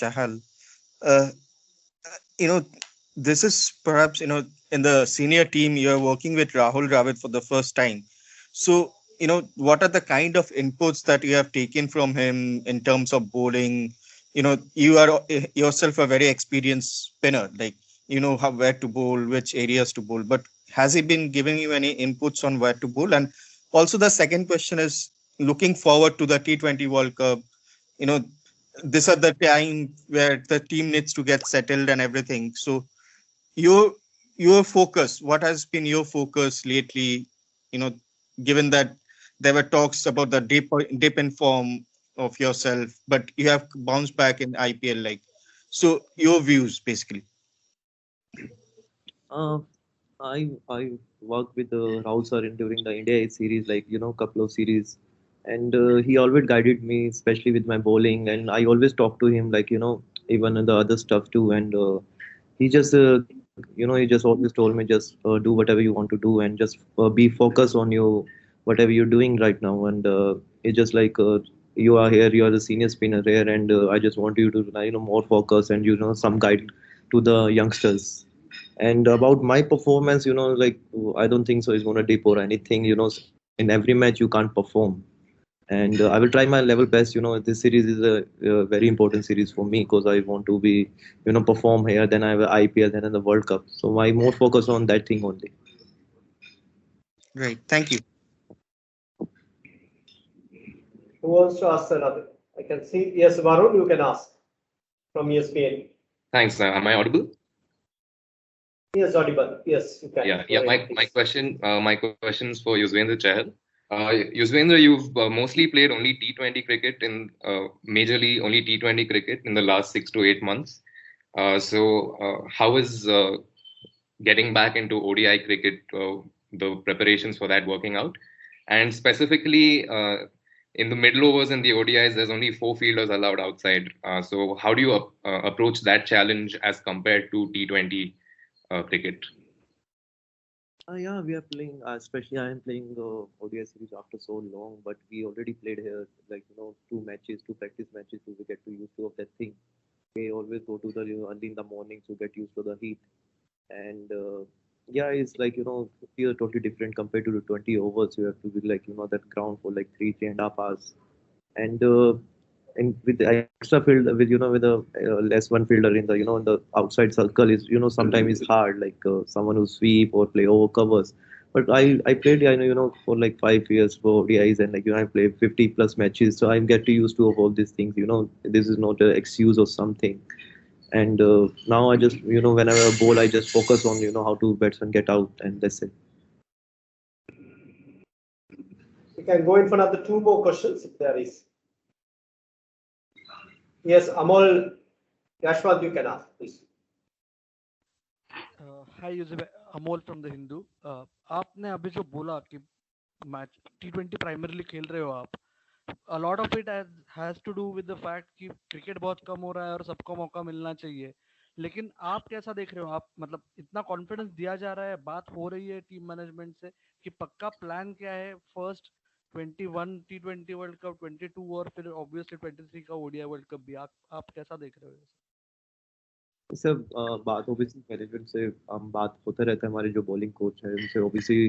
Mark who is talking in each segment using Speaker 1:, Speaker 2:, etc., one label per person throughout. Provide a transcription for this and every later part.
Speaker 1: Chahal. Uh, you know, this is perhaps, in the senior team, you're working with Rahul Dravid for the first time. So, what are the kind of inputs that you have taken from him in terms of bowling? You are yourself a very experienced spinner, like, where to bowl, which areas to bowl. But has he been giving you any inputs on where to bowl? And also, the second question is looking forward to the T20 World Cup. You know, this are the time where the team needs to get settled and everything. So your your focus, what has been your focus lately, you know given that there were talks about the dip in form of yourself, but you have bounced back in IPL, like, so your views basically.
Speaker 2: Uh, I worked with Rahul sir during the India series, like couple of series, and he always guided me, especially with my bowling, and I always talk to him, like even in the other stuff too, and he just he just always told me, just do whatever you want to do, and just be focused on you whatever you're doing right now, and it's just like you are here, you are the senior spinner here, and I just want you to more focus and some guide to the youngsters. And about my performance, like I don't think so it's gonna dip or anything. In every match you can't perform, and I will try my level best. This series is a very important series for me because I want to be, perform here. Then I have IPL, then in the World Cup. So I more focus on that thing only.
Speaker 1: Right, thank you.
Speaker 3: Who wants to ask another? I can see. Yes, Varun, you can ask from ESPN.
Speaker 4: Thanks. Am I audible?
Speaker 3: Yes, audible. Yes, you can.
Speaker 4: Yeah,
Speaker 3: Go
Speaker 4: yeah.
Speaker 3: ahead,
Speaker 4: My questions for Yuzvendra Chahal. Yuzvendra, you've mostly played only T20 cricket in majorly only T20 cricket in the last 6 to 8 months. So how is getting back into ODI cricket, the preparations for that working out? And specifically, in the middle overs and the ODIs, there's only 4 fielders allowed outside. So how do you approach that challenge as compared to T20 cricket?
Speaker 2: Yeah, we are playing. Especially, I am playing ODI series after so long, but we already played here, like 2 matches, 2 practice matches to get to used to of that thing. We always go to the early in the morning to get used to the heat, and yeah, it's like here totally different compared to the 20 overs. You have to be like that ground for like 3.5 hours, and with the extra field with with a less one fielder in the in the outside circle is sometimes it's hard, like someone who sweep or play over covers. But I played, I know for like 5 years for ODIs, and like I played 50 plus matches, so I get to used to of all these things. This is not an excuse or something. And now I just whenever I bowl, I just focus on how to batsman get out, and that's it.
Speaker 3: We can go in for another two more questions if there is. Yes, Amol Yashwant, you can ask, please.
Speaker 5: Hi Yusuf, Amol from the Hindu. आपने अभी जो बोला कि match T20 primarily खेल रहे हो आप, a lot of it has to do with the fact कि क्रिकेट बहुत कम हो रहा है और सबको मौका मिलना चाहिए, लेकिन आप कैसा देख रहे हो? आप मतलब इतना कॉन्फिडेंस दिया जा रहा है, बात हो रही है टीम मैनेजमेंट से कि पक्का प्लान क्या है, फर्स्ट 21 T20 वर्ल्ड कप, 22 और फिर ऑब्वियसली 23 का ओडीआई वर्ल्ड कप भी, आप कैसा देख रहे हो?
Speaker 2: सर बात ओबियसली मैनेजमेंट से हम बात होते रहता है, हमारे जो बॉलिंग कोच है उनसे ओबियसली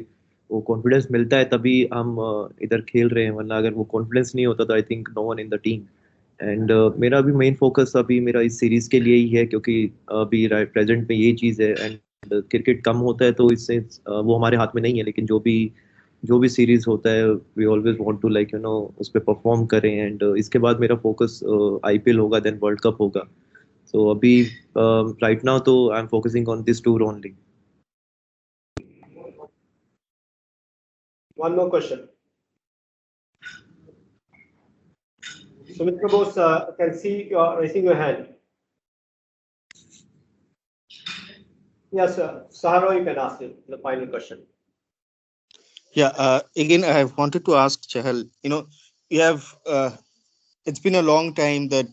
Speaker 2: वो कॉन्फिडेंस मिलता है, तभी हम इधर खेल रहे हैं, वरना अगर वो कॉन्फिडेंस नहीं होता तो I think no one in the team. And मेरा अभी मेन फोकस अभी मेरा इस सीरीज के लिए ही है, क्योंकि अभी प्रेजेंट में ये चीज़ है, एंड क्रिकेट कम होता है तो इससे वो हमारे हाथ में नहीं है, लेकिन जो भी सीरीज होता है we always want to like उस पर परफॉर्म करें, एंड इसके बाद मेरा फोकस आईपीएल होगा, देन वर्ल्ड कप होगा। So अभी right now तो I'm focusing on this tour only.
Speaker 3: One more question. Sumitra Bose, can see you are raising your hand. Yes, sir. Saharo, you can ask the final question.
Speaker 1: Yeah, again, I have wanted to ask Chahal, you have it's been a long time that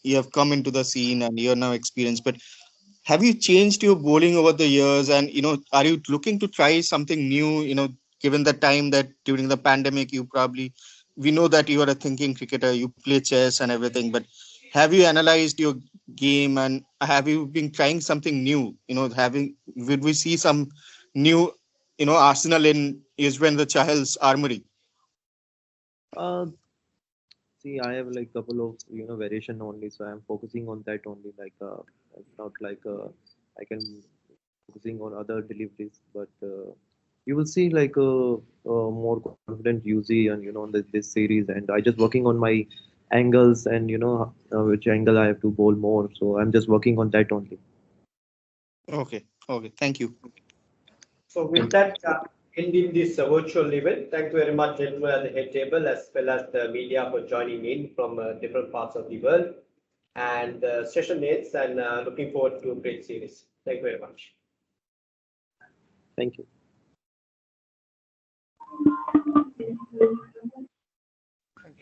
Speaker 1: you have come into the scene and you're now experienced, but have you changed your bowling over the years? And are you looking to try something new, given the time that during the pandemic we know that you are a thinking cricketer, you play chess and everything, but have you analyzed your game and have you been trying something new? Would we see some new, Arsenal in Yuzvendra Chahal's armory?
Speaker 2: Uh, See, I have like couple of variation only, so I'm focusing on that only. It's not like I can focusing on other deliveries, but you will see like more confident UZ and on this series, and I just working on my angles and which angle I have to bowl more. So I'm just working on that only.
Speaker 1: Okay, okay, thank you.
Speaker 3: So with that, ending this virtual event, thank you very much, gentlemen, at the head table, as well as the media for joining in from different parts of the world. And session ends, and looking forward to a great series. Thank you very much.
Speaker 2: Thank you.